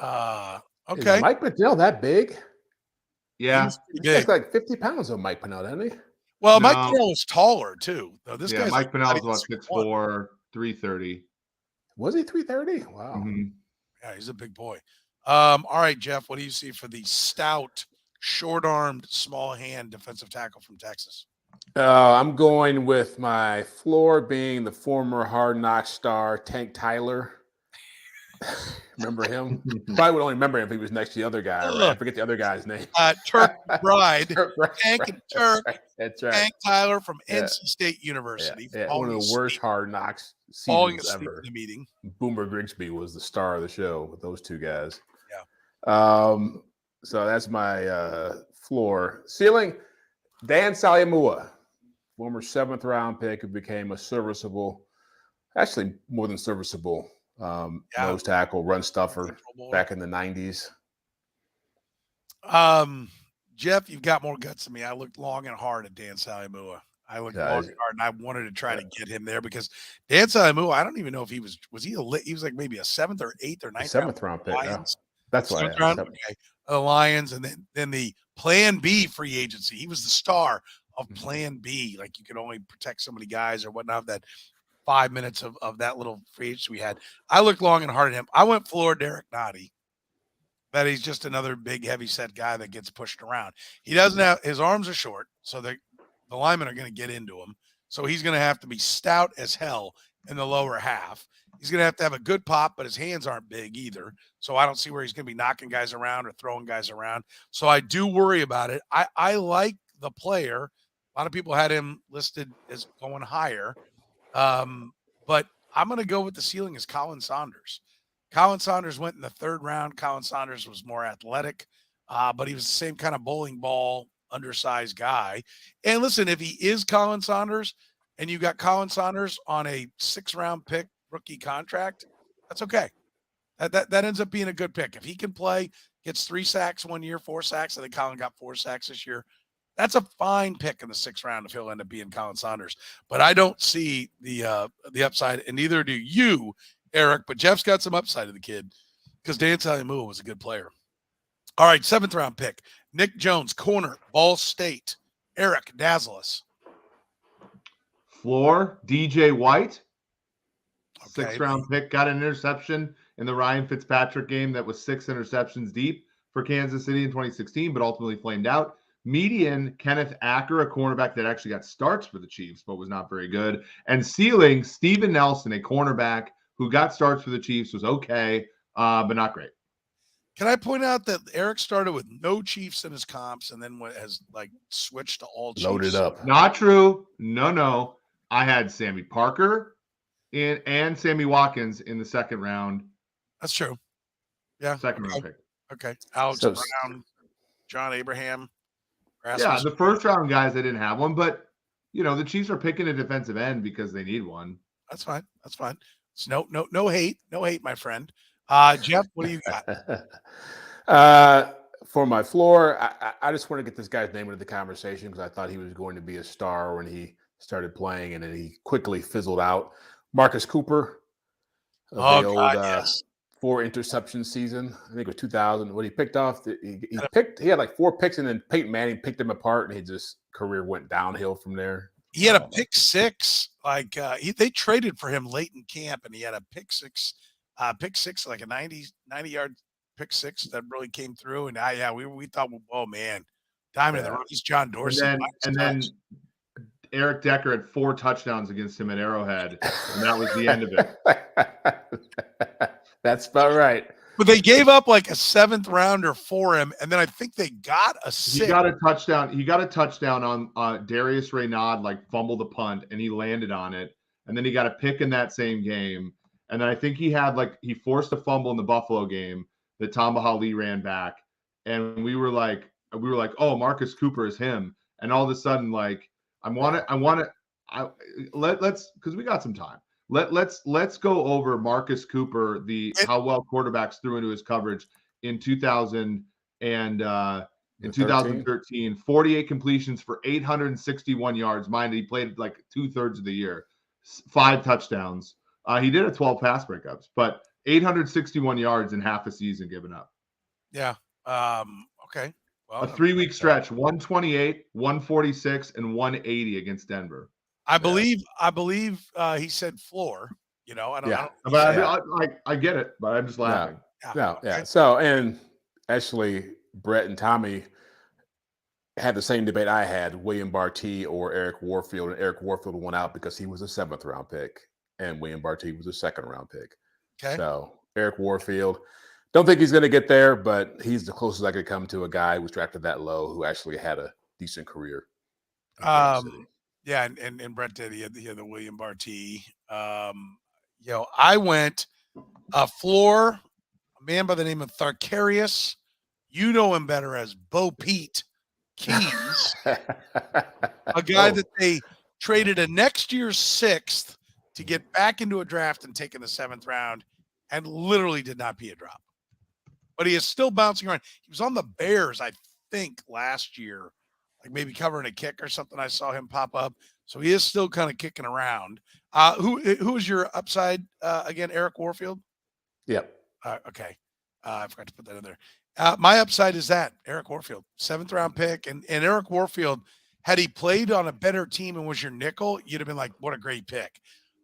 Is Okay. Mike Pennell that big? Yeah. He's pretty This guy's big. like 50 pounds of Mike Pennell, doesn't he? Well, No. Mike Pennell was taller too. Though this guy's Mike Pennell's not about even 6'1". 6'4", 330. Was he 330? Wow. Mm-hmm. Yeah, he's a big boy. All right, Jeff, what do you see for the stout, short-armed, small hand defensive tackle from Texas? I'm going with my floor being the former Hard Knock star Tank Tyler. Remember him? Probably would only remember him if he was next to the other guy. Right? I forget the other guy's name. Turk Bride, Right, Tank and Turk, That's right. Tank Tyler from Yeah. NC State University. One of the worst Hard Knocks falling seasons asleep ever. in the meeting. Boomer Grigsby was the star of the show with those two guys. Yeah. So that's my floor. Ceiling, Dan Salimua, former 7th round pick who became a serviceable, actually more than serviceable nose tackle, run stuffer back in the 90s. Jeff, you've got more guts than me. I looked long and hard at Dan Salimua. I looked long and hard, and I wanted to try to get him there because Dan Salimua, I don't even know if he was he was like maybe a 7th or 8th or 9th 7th round pick. Lions. That's why. Okay. The Lions, and then the Plan B free agency. He was the star of Plan B. Like you could only protect so many guys or whatnot. That 5 minutes of that little free agency we had. I looked long and hard at him. I went floor Derek Nottie. That he's just another big, heavy set guy that gets pushed around. He doesn't have his arms are short, so the linemen are going to get into him. So he's going to have to be stout as hell in the lower half. He's going to have a good pop, but his hands aren't big either. So I don't see where he's going to be knocking guys around or throwing guys around. So I do worry about it. I like the player. A lot of people had him listed as going higher. But I'm going to go with the ceiling is Colin Saunders. Colin Saunders went in the 3rd round. Colin Saunders was more athletic, but he was the same kind of bowling ball, undersized guy. And listen, if he is Colin Saunders and you got Colin Saunders on a 6th round pick rookie contract, that's okay. That ends up being a good pick. If he can play, gets 3 sacks 1 year, 4 sacks. I think Colin got 4 sacks this year. That's a fine pick in the 6th round if he'll end up being Colin Saunders. But I don't see the upside, and neither do you, Eric. But Jeff's got some upside to the kid because Dan Salimua was a good player. All right, 7th round pick. Nick Jones, corner, Ball State. Eric, dazzle us. Floor, DJ White. Okay. 6th round pick, got an interception in the Ryan Fitzpatrick game that was 6 interceptions deep for Kansas City in 2016, but ultimately flamed out. Median, Kenneth Acker, a cornerback that actually got starts for the Chiefs, but was not very good. And ceiling, Steven Nelson, a cornerback who got starts for the Chiefs, was okay, but not great. Can I point out that Eric started with no Chiefs in his comps and then has like switched to all Chiefs? Loaded up. Not true. No. I had Sammy Parker and Sammy Watkins in the 2nd round. That's true. Yeah. 2nd round pick. Okay. Alex Brown, John Abraham. Yeah, the 1st round guys, they didn't have one, but the Chiefs are picking a defensive end because they need one. That's fine. It's no hate, my friend. Jeff, what do you got? For my floor, I just want to get this guy's name into the conversation because I thought he was going to be a star when he started playing, and then he quickly fizzled out. Marcus Cooper. Yes. 4 interception season. I think it was 2000. When he picked off, he had like 4 picks, and then Peyton Manning picked him apart, and his career went downhill from there. He had a pick 6. Like they traded for him late in camp, and he had a pick 6, like a 90-yard pick 6 that really came through. And we thought, oh man, diamond in the rough. He's John Dorsey. And then Eric Decker had 4 touchdowns against him at Arrowhead, and that was the end of it. That's about right. But they gave up like a 7th rounder for him, and then I think they got a 6th. He got a touchdown on Darius Raynaud, like fumbled the punt, and he landed on it. And then he got a pick in that same game. And then I think he forced a fumble in the Buffalo game that Tom Bahali ran back. And we were like, oh, Marcus Cooper is him. And all of a sudden, like, let's because we got some time. Let's go over Marcus Cooper, how well quarterbacks threw into his coverage in 2013. 48 completions for 861 yards. Mind, he played like 2/3 of the year, 5 touchdowns. He did have 12 pass breakups, but 861 yards in half a season given up. Yeah. Okay. Well, A 3-week stretch, 128, 146, and 180 against Denver. I believe he said floor. You know, I don't. But I get it, but I'm just laughing. Yeah. So, and actually, Brett and Tommy had the same debate I had: William Barty or Eric Warfield, and Eric Warfield won out because he was a 7th round pick, and William Barty was a 2nd round pick. Okay. So Eric Warfield, don't think he's going to get there, but he's the closest I could come to a guy who was drafted that low who actually had a decent career. Yeah, and Brett did. He had the William Barty. I went a floor, a man by the name of Tharkarius. You know him better as Bo Pete Keys, a guy that they traded a next year's 6th to get back into a draft and take in the 7th round, and literally did not be a drop. But he is still bouncing around. He was on the Bears, I think, last year, like maybe covering a kick or something. I saw him pop up. So he is still kind of kicking around. Who is your upside again? Eric Warfield? Yep. Okay. I forgot to put that in there. My upside is that Eric Warfield, 7th round pick. And Eric Warfield, had he played on a better team and was your nickel, you'd have been like, what a great pick.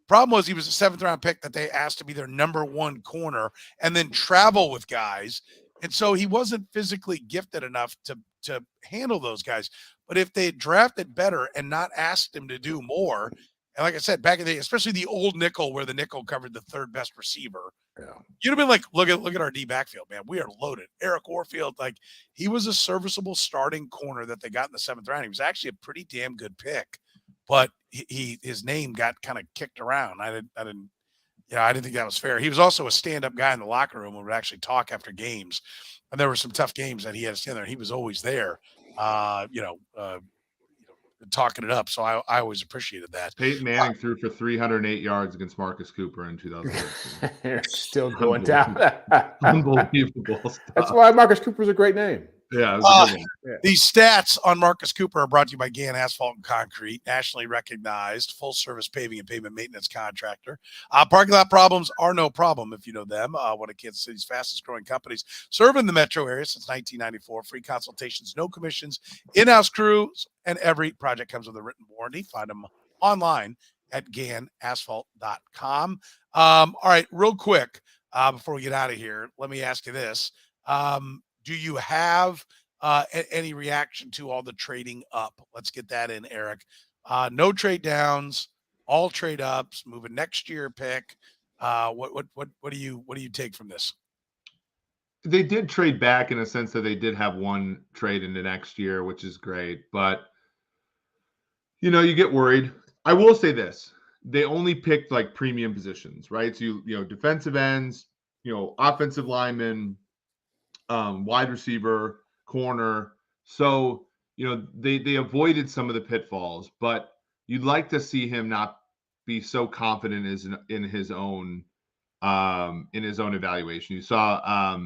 Problem was he was a 7th round pick that they asked to be their number 1 corner and then travel with guys. And so he wasn't physically gifted enough to handle those guys. But if they had drafted better and not asked him to do more, and like I said, back in the day, especially the old nickel where the nickel covered the 3rd best receiver, you'd have been like, look at our D backfield, man. We are loaded. Eric Warfield, like he was a serviceable starting corner that they got in the 7th round. He was actually a pretty damn good pick, but his name got kind of kicked around. I didn't think that was fair. He was also a stand-up guy in the locker room and would actually talk after games. And there were some tough games that he had to stand there. He was always there, talking it up. So I always appreciated that. Peyton Manning threw for 308 yards against Marcus Cooper in 2013. They're still going down. Unbelievable stuff. That's why Marcus Cooper's a great name. Yeah, it was a good one. These stats on Marcus Cooper are brought to you by Gann Asphalt and Concrete, nationally recognized full-service paving and pavement maintenance contractor. Parking lot problems are no problem if you know them. One of Kansas City's fastest-growing companies, serving the metro area since 1994. Free consultations, no commissions, in-house crews, and every project comes with a written warranty. Find them online at GannAsphalt.com. All right, real quick, before we get out of here, let me ask you this. Do you have any reaction to all the trading up? Let's get that in, Eric. No trade downs, all trade ups, moving next year pick. What do you take from this? They did trade back in a sense that they did have one trade into next year, which is great. But, you get worried. I will say this. They only picked like premium positions, right? So, defensive ends, offensive linemen, wide receiver, corner. So, they avoided some of the pitfalls, but you'd like to see him not be so confident in his own evaluation. You saw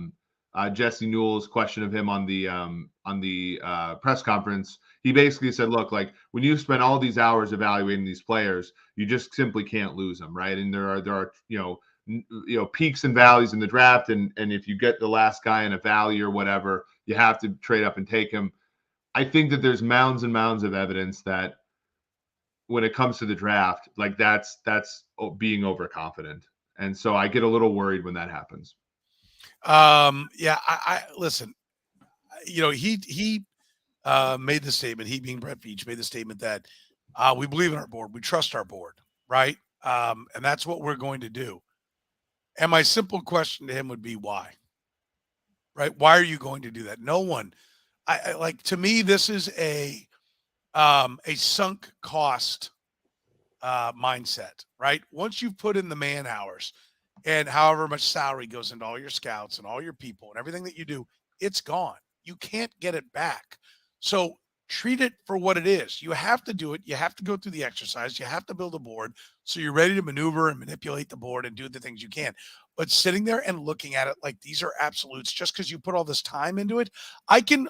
Jesse Newell's question of him on the press conference. He basically said, look, like when you spend all these hours evaluating these players, you just simply can't lose them. Right. And there are, peaks and valleys in the draft. And if you get the last guy in a valley or whatever, you have to trade up and take him. I think that there's mounds and mounds of evidence that when it comes to the draft, like that's being overconfident. And so I get a little worried when that happens. I listen, he made the statement, he being Brett Veach made the statement that we believe in our board. We trust our board. Right. And that's what we're going to do. And my simple question to him would be why? Right? Why are you going to do that? No one. To me, this is a sunk cost mindset, right? Once you've put in the man hours and however much salary goes into all your scouts and all your people and everything that you do, it's gone. You can't get it back. So treat it for what it is. You have to do it. You have to go through the exercise. You have to build a board so you're ready to maneuver and manipulate the board and do the things you can. But sitting there and looking at it like these are absolutes just because you put all this time into it, I can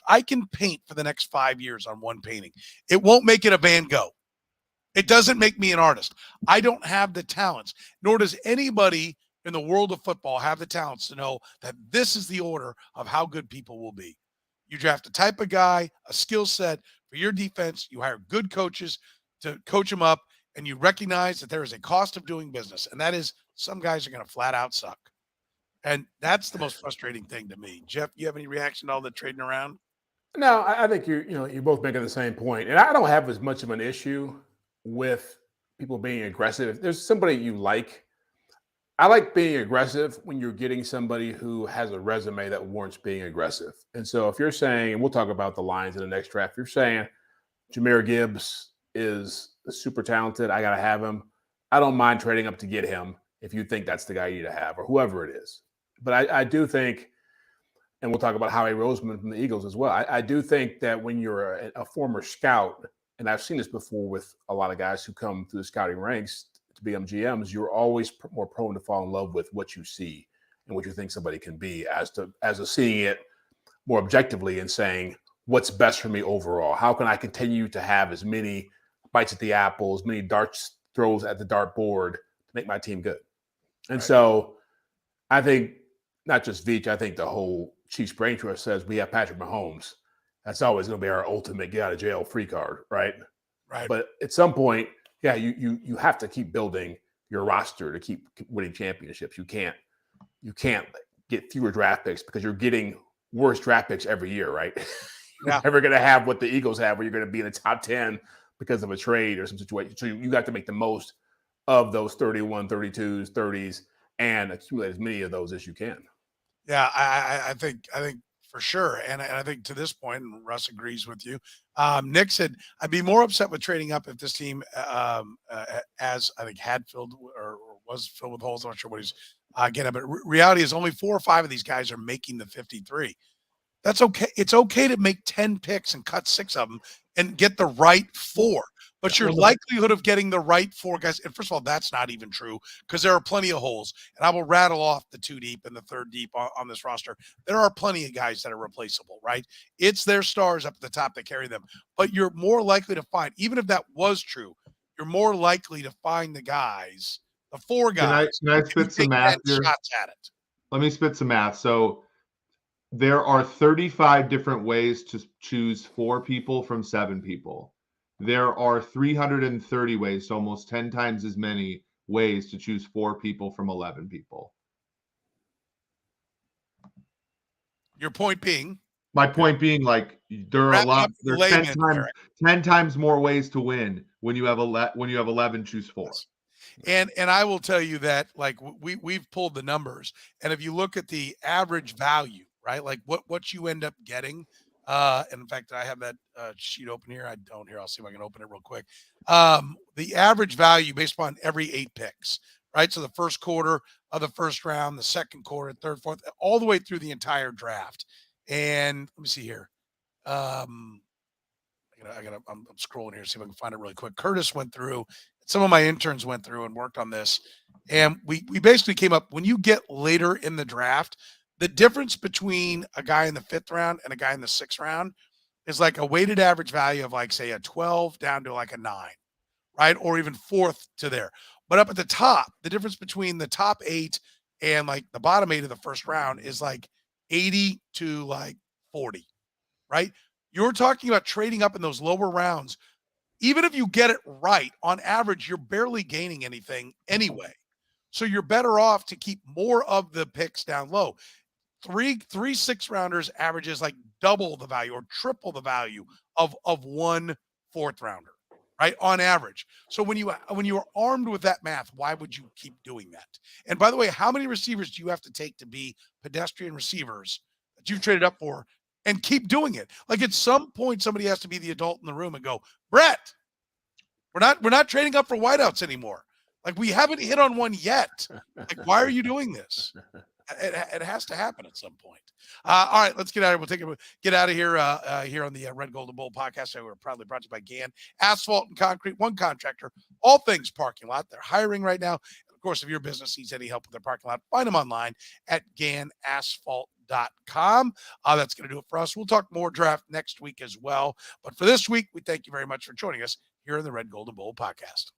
paint for the next 5 years on one painting. It won't make it a Van Gogh. It doesn't make me an artist. I don't have the talents, nor does anybody in the world of football have the talents to know that this is the order of how good people will be. You draft a type of guy, a skill set for your defense. You hire good coaches to coach them up, and you recognize that there is a cost of doing business, and that is some guys are going to flat out suck. And that's the most frustrating thing to me. Jeff, you have any reaction to all the trading around? No, I think you're both making the same point, and I don't have as much of an issue with people being aggressive. If there's somebody you like, I like being aggressive when you're getting somebody who has a resume that warrants being aggressive. And so if you're saying, and we'll talk about the Lions in the next draft, if you're saying Jahmyr Gibbs is super talented, I got to have him. I don't mind trading up to get him if you think that's the guy you need to have or whoever it is. But I do think, and we'll talk about Howie Roseman from the Eagles as well. I do think that when you're a former scout, and I've seen this before with a lot of guys who come through the scouting ranks to become GMs, you're always more prone to fall in love with what you see and what you think somebody can be as to seeing it more objectively and saying, what's best for me overall? How can I continue to have as many bites at the apple, as many darts throws at the dartboard to make my team good? And so I think not just Veach, I think the whole Chiefs brain trust says we have Patrick Mahomes. That's always going to be our ultimate get out of jail free card, right? Right. But at some point, yeah, you have to keep building your roster to keep winning championships. You can't get fewer draft picks because you're getting worse draft picks every year, right? You're never going to have what the Eagles have, where you're going to be in the top 10 because of a trade or some situation. So you got to make the most of those 31, 32s, 30s, and accumulate as many of those as you can. Yeah, I think for sure. And I think to this point, and Russ agrees with you, Nick said, I'd be more upset with trading up if this team, as I think had filled or was filled with holes. I'm not sure what he's getting at, but reality is only 4 or 5 of these guys are making the 53. That's okay. It's okay to make 10 picks and cut 6 of them and get the right 4. But your likelihood of getting the right 4 guys, and first of all, that's not even true because there are plenty of holes. And I will rattle off the 2 deep and the 3rd deep on this roster. There are plenty of guys that are replaceable, right? It's their stars up at the top that carry them. But you're more likely to find, even if that was true, you're more likely to find the guys, the 4 guys. Can I spit some math here? Shots at it. Let me spit some math. So there are 35 different ways to choose 4 people from 7 people. There are 330 ways, so almost 10 times as many ways to choose 4 people from 11 people. Your point being? My point being, like, there are there's 10 times more ways to win when you have 11 choose 4. And I will tell you that, like, we've pulled the numbers, and if you look at the average value, right, like what you end up getting, and in fact, I have that sheet open here. I don't here. I'll see if I can open it real quick. The average value based upon every 8 picks, right? So the first quarter of the first round, the second quarter, third, fourth, all the way through the entire draft. And let me see here. I'm scrolling here, see if I can find it really quick. Curtis went through, some of my interns went through and worked on this. And we basically came up, when you get later in the draft, the difference between a guy in the 5th round and a guy in the 6th round is like a weighted average value of, like, say, a 12 down to like a 9, right? Or even 4th to there. But up at the top, the difference between the top 8 and like the bottom 8 of the first round is like 80 to like 40, right? You're talking about trading up in those lower rounds. Even if you get it right, on average, you're barely gaining anything anyway. So you're better off to keep more of the picks down low. 3 6-rounders averages like double the value or triple the value of 1 4th rounder, right? On average. So when you are armed with that math, why would you keep doing that? And by the way, how many receivers do you have to take to be pedestrian receivers that you've traded up for and keep doing it? Like, at some point, somebody has to be the adult in the room and go, Brett, we're not trading up for wideouts anymore. Like, we haven't hit on one yet. Like, why are you doing this? It has to happen at some point. All right, let's get out of here. We'll get out of here here on the Red, Gold, and Bold podcast. We're proudly brought to you by GAN Asphalt and Concrete, one contractor, all things parking lot. They're hiring right now. And of course, if your business needs any help with their parking lot, find them online at GANAsphalt.com. That's going to do it for us. We'll talk more draft next week as well. But for this week, we thank you very much for joining us here on the Red, Gold, and Bold podcast.